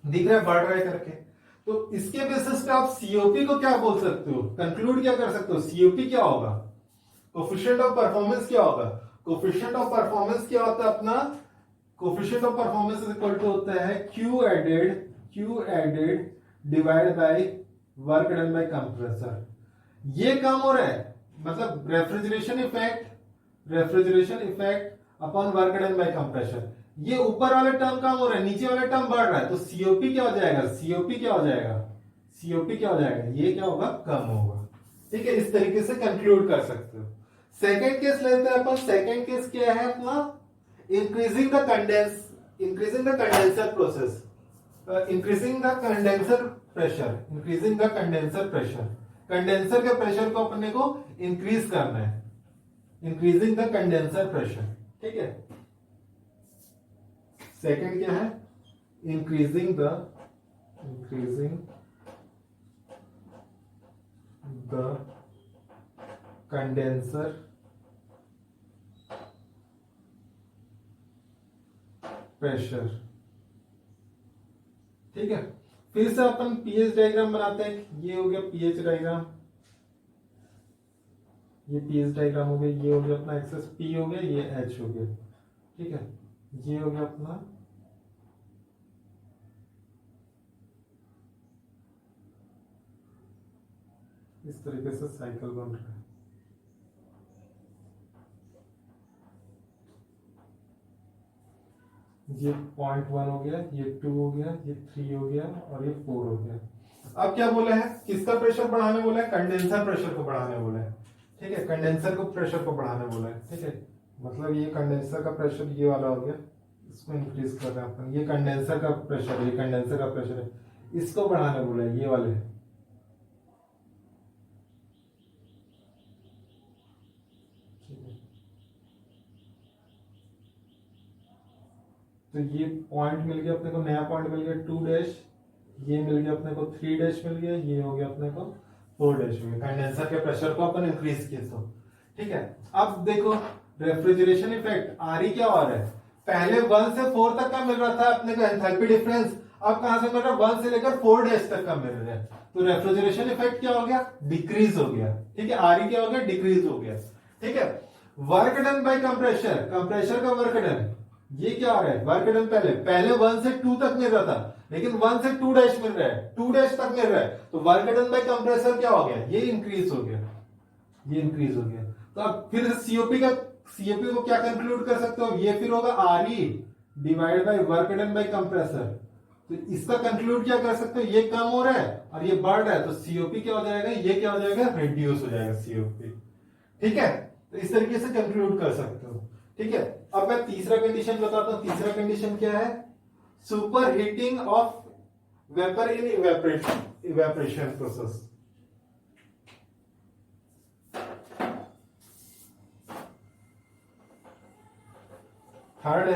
दिख रहा है बढ़ रहा है करके। तो इसके बेसिस पे आप सीओपी को क्या बोल सकते हो, कंक्लूड क्या कर सकते हो, सीओपी क्या होगा, कोफिशिएंट ऑफ परफॉर्मेंस क्या होगा। कोफिशिएंट ऑफ परफॉर्मेंस क्या होता है अपना, coefficient of performance is equal to होता है Q added divide by work done by compressor. ये कम हो रहा है, मतलब refrigeration effect upon work done by compressor. ये ऊपर वाला टर्म कम हो रहा है, नीचे वाला टर्म बढ़ रहा है। तो सीओपी क्या हो जाएगा, सीओपी क्या हो जाएगा, ये क्या होगा, कम होगा। ठीक है, इस तरीके से कंक्लूड कर सकते हो। सेकेंड केस लेते हैं अपन। सेकेंड केस क्या है अपना, increasing the condenser process, increasing the condenser pressure, increasing the condenser pressure. Condenser के प्रेशर को अपने को इंक्रीज करना है, इंक्रीजिंग द कंडेंसर प्रेशर। ठीक है, सेकेंड क्या है, इंक्रीजिंग द कंडेंसर प्रेशर। ठीक है, फिर से अपन पीएच डायग्राम बनाते हैं। ये हो गया पीएच डायग्राम, ये पीएच डायग्राम हो गया, ये हो गया अपना एक्सेस पी हो गया, ये एच हो गया। ठीक है, ये हो गया अपना इस तरीके से साइकिल बन रहा है। ये 0.1 हो गया, ये 2 हो गया, ये 3 हो गया और ये 4 हो गया। अब क्या बोला है, किसका प्रेशर बढ़ाने बोला है, कंडेंसर प्रेशर को बढ़ाने बोला है। ठीक है, कंडेंसर को प्रेशर को बढ़ाने बोला है। ठीक है, मतलब ये कंडेंसर का प्रेशर ये वाला हो गया, इसको इंक्रीज कर रहे हैं अपन। ये कंडेंसर का प्रेशर, ये कंडेंसर का प्रेशर है, इसको बढ़ाने बोला है, ये वाले। तो ये पॉइंट मिल गया अपने को, नया पॉइंट मिल गया 2 डैश, ये मिल गया अपने को 3 डैश मिल गया, ये हो गया अपने को 4 डैश मिल गया। कंडेंसर के प्रेशर को अपन इंक्रीज किया तो। ठीक है, अब देखो रेफ्रिजरेशन इफेक्ट आरई क्या हो रहा है, पहले 1 से 4 तक का मिल रहा था अपने को एंथैल्पी डिफरेंस, अब कहां से मिल रहा है, 1 से लेकर 4 डैश तक का मिल रहा है। तो रेफ्रिजरेशन इफेक्ट क्या हो गया, डिक्रीज हो गया। ठीक है, आरई क्या हो गया, डिक्रीज हो गया। ठीक है, work done bye compressor, compressor का वर्क डन, ये क्या हो रहा है, वर्क डन पहले 1 से 2 तक मिल रहा था, लेकिन 1 से 2 डैश मिल रहा है, 2 डैश तक मिल रहा है। तो वर्क डन बाय कंप्रेसर क्या हो गया, ये इंक्रीज हो गया, ये इंक्रीज हो गया। तो अब फिर सीओपी को क्या कंक्लूड कर सकते हो, ये फिर होगा RE divide by work done by compressor. तो इसका कंक्लूड क्या कर सकते हो, ये कम हो रहा है और ये बढ़ रहा है, तो सीओपी क्या हो जाएगा, ये क्या हो जाएगा, रिड्यूस हो जाएगा सीओपी। ठीक है, तो इस तरीके से कंक्लूड कर सकते हो। ठीक है, अब मैं तीसरा कंडीशन बताता हूं। तीसरा कंडीशन क्या है, superheating of vapour in evaporation process. Third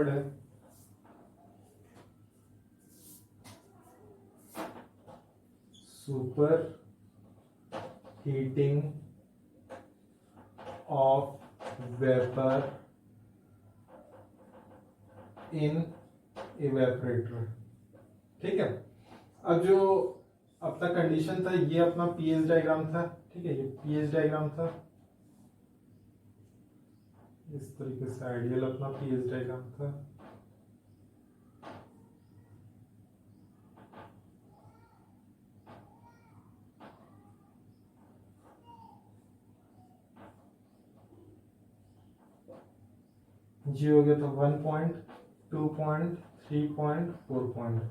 है superheating of vapour in evaporator. ठीक है, अब जो अपना कंडीशन था, ये अपना पीएच डायग्राम था। ठीक है, ये पीएच डायग्राम था, इस तरीके से आइडियल अपना पीएच डायग्राम था। जी हो गया, तो 1 पॉइंट, 2 पॉइंट, 3 पॉइंट, 4 पॉइंट।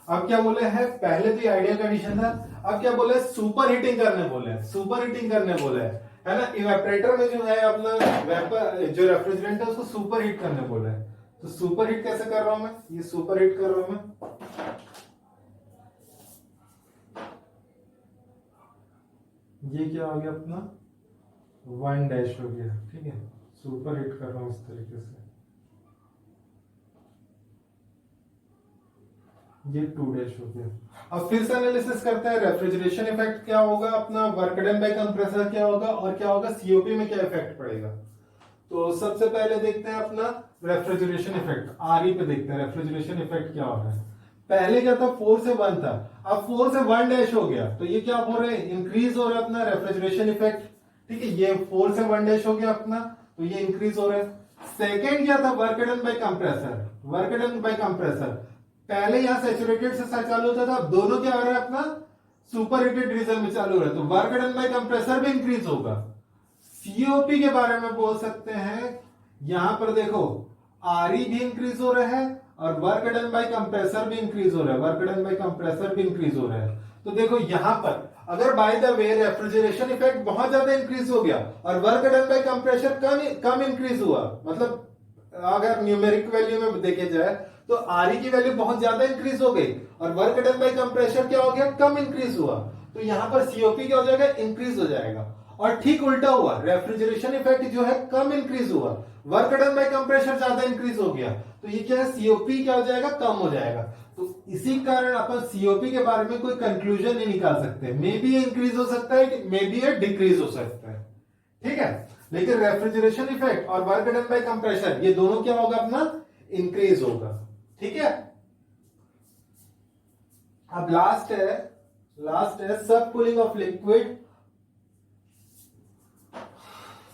अब क्या बोले हैं, पहले तो ये आइडियल कंडीशन था, अब क्या बोले, सुपर हीटिंग करने बोले, सुपर हीटिंग करने बोले है ना। इवेपरेटर में जो है अपना वेपर, जो रेफ्रिजरेंट है उसको सुपर हीट करने बोले हैं। तो सुपर हीट कैसे कर रहा हूं मैं, ये सुपर हीट कर रहा हूं मैं, ये क्या हो गया अपना 1 डैश हो गया। ठीक है, सुपर हीट कर रहा हूं इस तरीके से, ये 2 डैश हो गया। अब फिर से एनालिसिस करते हैं, रेफ्रिजरेशन इफेक्ट क्या होगा अपना, वर्क डन बाय कंप्रेसर क्या होगा और क्या होगा, सीओपी में क्या इफेक्ट पड़ेगा। तो सबसे पहले देखते हैं अपना रेफ्रिजरेशन इफेक्ट, आरई पे देखते हैं रेफ्रिजरेशन इफेक्ट क्या हो रहा है। पहले क्या था, 4 से 1 था, अब 4 से 1 डैश हो गया, तो ये क्या हो रहा है, इंक्रीज हो रहा है अपना रेफ्रिजरेशन इफेक्ट। ठीक है, ये 4 से 1 डैश हो गया अपना, तो ये इंक्रीज हो रहा है। सेकेंड क्या था, work done by compressor, work done by compressor, पहले यहां सैचुरेटेड से चालू होता था, अब दोनों क्या हो रहा है अपना सुपर हीटेड रीजन में चालू हो रहा है, तो वर्क डन बाय कंप्रेसर भी इंक्रीज होगा। सीओपी के बारे में बोल सकते हैं, यहां पर देखो आरई भी इंक्रीज हो रहा है और वर्क डन बाय कंप्रेसर भी इंक्रीज हो रहा है, वर्क डन बाय कंप्रेसर भी इंक्रीज हो रहा है। तो देखो यहां पर अगर by the way refrigeration effect बहुत ज्यादा इंक्रीज हो गया और work done by compressor come increase हुआ, मतलब अगर न्यूमेरिक वैल्यू में देखे जाए तो आर की वैल्यू बहुत ज्यादा इंक्रीज हो गई और वर्क डन बाय कंप्रेसर क्या हो गया, कम इंक्रीज हुआ, तो यहां पर सीओपी क्या हो जाएगा, इंक्रीज हो जाएगा। और ठीक उल्टा हुआ, रेफ्रिजरेशन इफेक्ट जो है कम इंक्रीज हुआ, वर्क डन बाय कंप्रेसर ज्यादा इंक्रीज हो गया, तो ये क्या है, सीओपी क्या हो जाएगा, कम हो जाएगा। तो इसी कारण अपन सीओपी के बारे में कोई कंक्लूजन नहीं निकाल सकते, मे बी ये इंक्रीज हो सकता है, मे बी ये डिक्रीज हो सकता है, ठीक है। लेकिन रेफ्रिजरेशन इफेक्ट और वर्क डन बाय कंप्रेसर ये दोनों क्या होगा, अपना इंक्रीज होगा, ठीक है। अब लास्ट है सब कूलिंग ऑफ लिक्विड,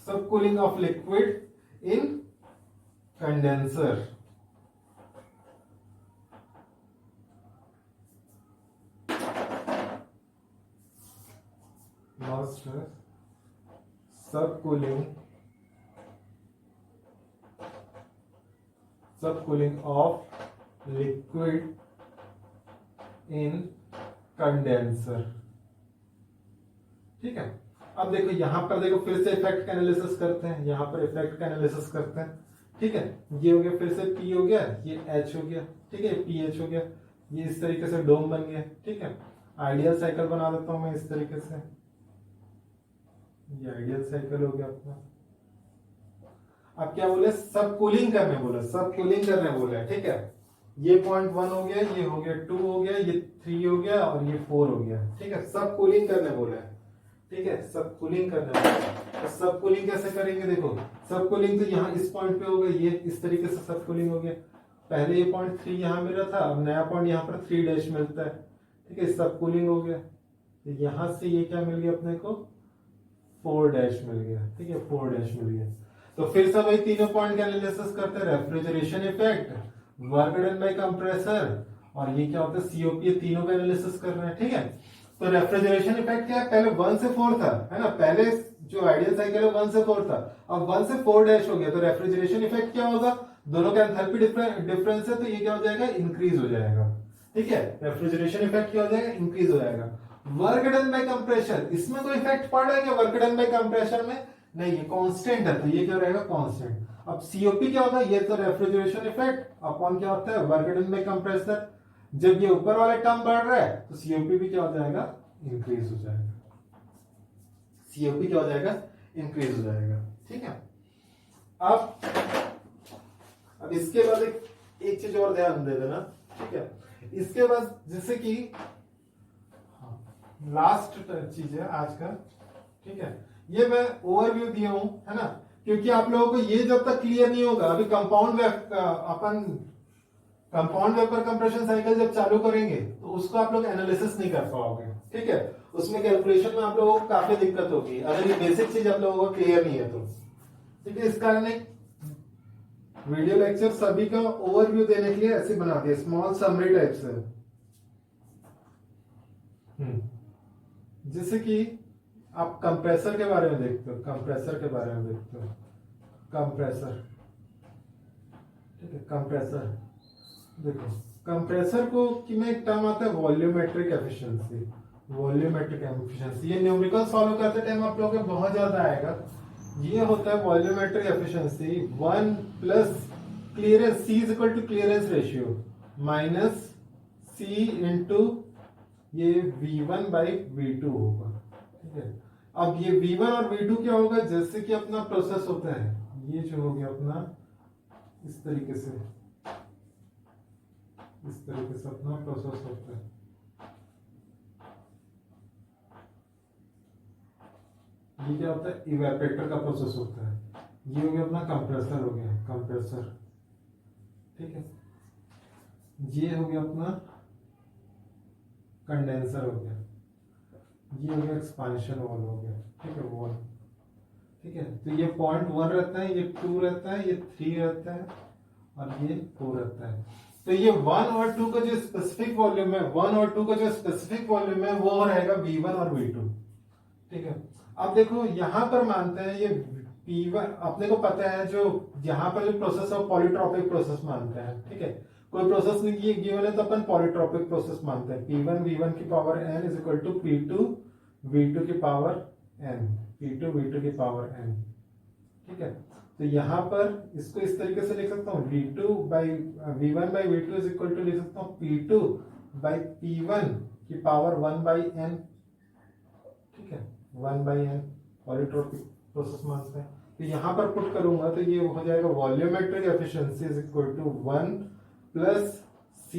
सब cooling of liquid in condenser. Last है सब cooling of liquid in condenser, ठीक है। अब देखो यहां पर, देखो फिर से इफेक्ट का एनालिसिस करते हैं, यहां पर इफेक्ट का एनालिसिस करते हैं, ठीक है। ये हो गया, फिर से P हो गया, ये H हो गया, ठीक है, PH हो गया, ये इस तरीके से डोम बन गया, ठीक है। आइडियल साइकिल बना देता हूं मैं इस तरीके से, ये आइडियल साइकिल हो गया अपना। अब क्या बोले, सब कूलिंग करने बोला, सब कूलिंग करने बोला, ठीक है। ये पॉइंट 1 हो गया, ये हो गया 2 हो गया, ये 3 हो गया और ये 4 हो गया, ठीक है। सब कूलिंग करने बोला है, ठीक है, सब कूलिंग करने बोला है। तो सब कूलिंग कैसे करेंगे, देखो सब कूलिंग तो यहाँ इस पॉइंट पे हो गया, ये इस तरीके से सब कूलिंग हो गया। पहले ये पॉइंट 3 यहाँ मिला था, अब नया पॉइंट यहाँ पर 3 डैश मिलता है, ठीक है, सब कूलिंग हो गया। तो यहाँ से ये क्या मिल गया अपने को, 4 डैश मिल गया, ठीक है, 4 डैश मिल गया। तो फिर से वही तीनों पॉइंट का एनालिसिस करते हैं, refrigeration effect, work done by compressor और ये क्या होता है, सीओपी, तीनों का एनालिसिस कर रहे हैं, ठीक है। तो रेफ्रिजरेशन इफेक्ट क्या है, पहले 1 से 4 था, है ना, पहले जो आइडियल साइकिल है 1 से 4 था, अब 1 से 4 डैश हो गया, तो रेफ्रिजरेशन इफेक्ट क्या होगा, दोनों का एंथैल्पी डिफरेंस है, तो ये क्या हो जाएगा, इंक्रीज हो जाएगा, ठीक है। रेफ्रिजरेशन इफेक्ट क्या हो जाएगा, इंक्रीज हो जाएगा। वर्क डन बाय कंप्रेसर, इसमें कोई इफेक्ट पड़ रहा है क्या वर्क डन बाय कंप्रेसर में, नहीं, ये कांस्टेंट है, तो ये क्या रहेगा, कांस्टेंट। अब सीओपी क्या होगा, ये तो रेफ्रिजरेशन इफेक्ट अपॉन क्या होता है, वर्क डन बाय कंप्रेसर। जब ये ऊपर वाला टर्म बढ़ रहा है तो सीओपी भी क्या हो जाएगा, इंक्रीज हो जाएगा, सीओपी क्या हो जाएगा, इंक्रीज हो जाएगा, ठीक है। अब इसके बाद एक चीज और ध्यान दे देना, ठीक है। इसके बाद जैसे कि लास्ट चीज है आज का, ठीक है, ये मैं ओवरव्यू दिया हूं, है ना, क्योंकि आप लोगों को ये जब तक क्लियर नहीं होगा, अभी कंपाउंड वेपर कंप्रेशन साइकिल जब चालू करेंगे तो उसको आप लोग एनालिसिस नहीं कर पाओगे, ठीक है। उसमें कैलकुलेशन में आप लोगों को काफी दिक्कत होगी अगर ये बेसिक चीज आप लोगों को क्लियर नहीं है तो, ठीक है। इस कारण एक वीडियो लेक्चर सभी का ओवरव्यू देने के लिए ऐसे बना दिया, स्मॉल समरी टाइप से। जैसे कि आप कंप्रेसर के बारे में देखते हो, कंप्रेसर के बारे में देखते हो, कंप्रेसर, ठीक है, कंप्रेसर देखो, कंप्रेसर को कि में एक टर्म आता है वॉल्यूमेट्रिक एफिशिएंसी, वॉल्यूमेट्रिक एफिशिएंसी, ये न्यूमेरिकल सॉल्व करते टाइम आप लोगों को बहुत ज्यादा आएगा। ये होता है volumetric efficiency 1 plus clearance, C is equal to clearance ratio minus C into ये V1 बाई V2 होगा, ठीक है। अब ये V1 और V2 क्या होगा, जैसे कि अपना प्रोसेस होता है, ये जो हो गया अपना इस तरीके से, इस तरीके से अपना प्रोसेस होता है, ये क्या होता है, इवेपोरेटर का प्रोसेस होता है। ये हो गया अपना कंप्रेसर, हो गया कंप्रेसर, ठीक है। ये हो गया अपना कंडेंसर, हो गया, ये हो गया एक्सपांशन वॉल, हो गया, ठीक है, वॉल, ठीक है। तो ये पॉइंट 1 रहता है, ये 2 रहता है, ये 3 रहता है और ये 4 रहता है। तो ये 1 और 2 का जो स्पेसिफिक वॉल्यूम है, 1 और 2 का जो स्पेसिफिक वॉल्यूम है वो रहेगा V1 और V2, ठीक है। अब देखो यहां पर मानते हैं ये P1, अपने को पता है जो यहाँ पर जो प्रोसेस है पॉलीट्रॉपिक प्रोसेस मानते हैं, ठीक है। कोई प्रोसेस नहीं गिवन है तो अपन पॉलीट्रॉपिक प्रोसेस मानते हैं। P1 V1 की power n is equal to P2 V2 की पावर n, P2 V2 की पावर n। ठीक है, तो यहां पर इसको इस तरीके से लिख सकता हूँ, V1 by V2 is equal to लिख सकता हूँ P2 बाई P1 की पावर 1 बाई n। ठीक है, 1 बाई n पॉलीट्रोपिक प्रोसेस मानते हैं। तो यहां पर पुट करूंगा तो ये हो जाएगा volumetric efficiency is equal to 1 plus C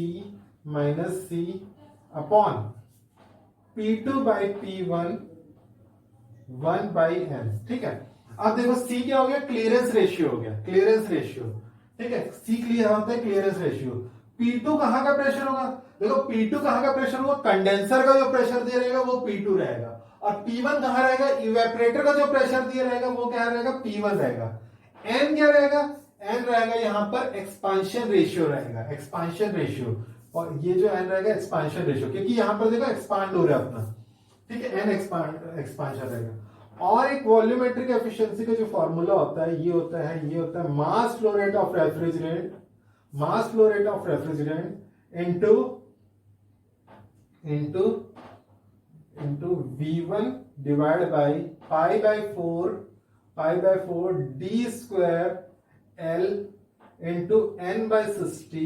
minus C upon P2 by P1 1 by n। ठीक है, अब देखो C क्या हो गया, क्लियरेंस रेशियो हो गया, क्लियरेंस रेशियो। ठीक है, C क्लियर होता है क्लियरेंस रेशियो। P2 कहां का प्रेशर होगा, देखो P2 कहां का प्रेशर होगा, कंडेंसर का जो प्रेशर दिया रहेगा वो P2 रहेगा, और P1 कहां रहेगा, इवेपोरेटर का जो प्रेशर दिया रहेगा वो क्या रहेगा, P1 रहेगा। N क्या रहेगा, N रहेगा यहां पर एक्सपांशन रेशियो रहेगा, एक्सपांशन रेशियो, और ये जो N रहेगा एक्सपांशन रेशियो, क्योंकि यहां पर देखो एक्सपांड हो रहा है अपना। ठीक है, N एक्सपांशन रहेगा। और एक वॉल्यूमेट्रिक एफिशिएंसी का जो फॉर्मूला होता है ये होता है mass flow rate of refrigerant, mass flow rate of refrigerant into V1 divide by pi by 4 D square L into n by 60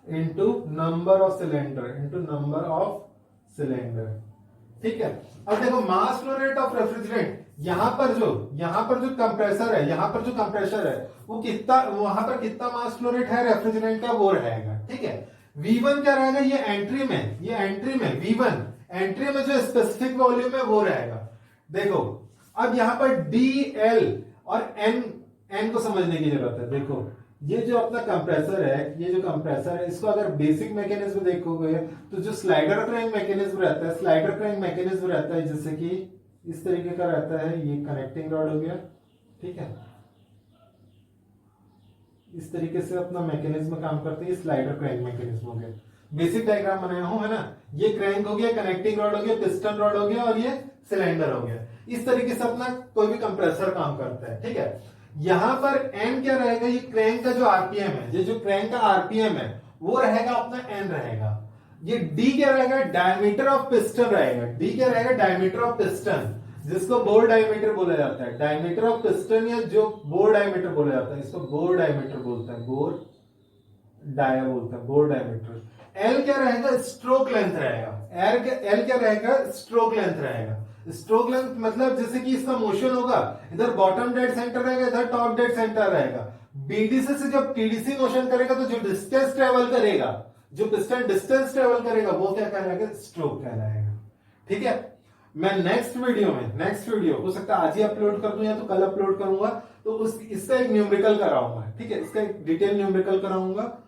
into number of cylinder. ठीक है, अब देखो mass flow rate of refrigerant, यहां पर जो compressor है, यहां पर जो कंप्रेसर है वो कितना, वहां पर कितना मास फ्लो रेट है रेफ्रिजरेंट का, वो रहेगा। ठीक है, V1 क्या रहेगा, ये एंट्री में V1 एंट्री में जो स्पेसिफिक वॉल्यूम है वो रहेगा। देखो अब यहां पर DL और N को समझने की जरूरत है। देखो ये जो अपना कंप्रेसर है, इसको अगर बेसिक मैकेनिज्म देखोगे तो जो स्लाइडर क्रैंक मैकेनिज्म रहता है, जैसे कि इस तरीके का रहता है, ये कनेक्टिंग रॉड हो गया। ठीक है, इस तरीके से अपना मैकेनिज्म काम करते हैं, स्लाइडर क्रैंक मैकेनिज्म हो गया। बेसिक डायग्राम बनाया हूं, है ना, ये क्रैंक हो गया, कनेक्टिंग रॉड हो गया, पिस्टन रॉड हो गया, और ये सिलेंडर हो गया। इस तरीके से अपना कोई भी कंप्रेसर काम करता है। ठीक है, यहां पर N क्या रहेगा, ये क्रैंक का जो आरपीएम है, ये जो क्रैंक का आरपीएम है वो रहेगा अपना N रहेगा। ये D क्या रहेगा, डायमीटर ऑफ पिस्टन रहेगा। D क्या रहेगा, डायमीटर ऑफ पिस्टन, जिसको बोर डायमीटर बोला जाता है। डायमीटर ऑफ पिस्टन या जो बोर डायमीटर बोला जाता है, इसको बोर डायमीटर बोलता है, बोर डायमीटर। L क्या रहेगा, स्ट्रोक लेंथ रहेगा। L क्या रहेगा, स्ट्रोक लेंथ रहेगा। स्ट्रोक लेंथ मतलब जैसे कि इसका मोशन होगा, इधर बॉटम डेड सेंटर रहेगा, इधर टॉप डेड सेंटर रहेगा। बीडीसी से जब टीडीसी मोशन करेगा तो जो डिस्टेंस ट्रेवल करेगा, जो पिस्टन डिस्टेंस ट्रेवल करेगा वो क्या कहलाएगा, स्ट्रोक कहलाएगा। ठीक है, मैं नेक्स्ट वीडियो हो सकता है आज ही अपलोड कर दूं या तो कल अपलोड करूंगा, तो इसका एक न्यूमेरिकल कराऊंगा। ठीक है, इसका एक डिटेल न्यूमेरिकल कराऊंगा।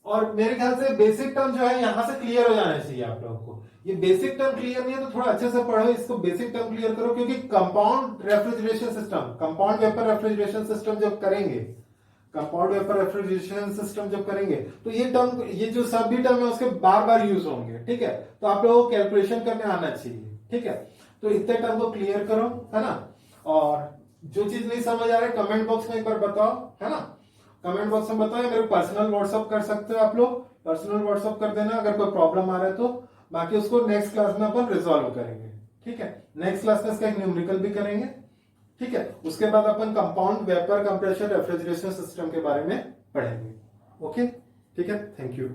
और मेरे ख्याल से बेसिक टर्म जो है यहां से क्लियर हो जाना चाहिए आप लोगों को। ये बेसिक टर्म क्लियर नहीं है तो थोड़ा अच्छे से पढ़ो, इसको बेसिक टर्म क्लियर करो, क्योंकि कंपाउंड वेपर रेफ्रिजरेशन सिस्टम जब करेंगे तो ये टर्म, ये जो सभी टर्म है उसके बार बार यूज होंगे। ठीक है, तो आप लोगों को कैलकुलेशन करने आना चाहिए। ठीक है, तो इतने टर्म को क्लियर करो, है ना। और जो चीज नहीं समझ आ रहा है कमेंट बॉक्स में एक बार बताओ, है ना, कमेंट बॉक्स में बताओ, मेरे पर्सनल व्हाट्सअप कर सकते हो आप लोग, पर्सनल व्हाट्सअप कर देना अगर कोई प्रॉब्लम आ रहा है तो। बाकी उसको नेक्स्ट क्लास में अपन रिजॉल्व करेंगे। ठीक है, नेक्स्ट क्लास में इसका एक न्यूमेरिकल भी करेंगे। ठीक है, उसके बाद अपन compound vapour compression refrigeration system के बारे में पढ़ेंगे। ओके, ठीक है, थैंक यू।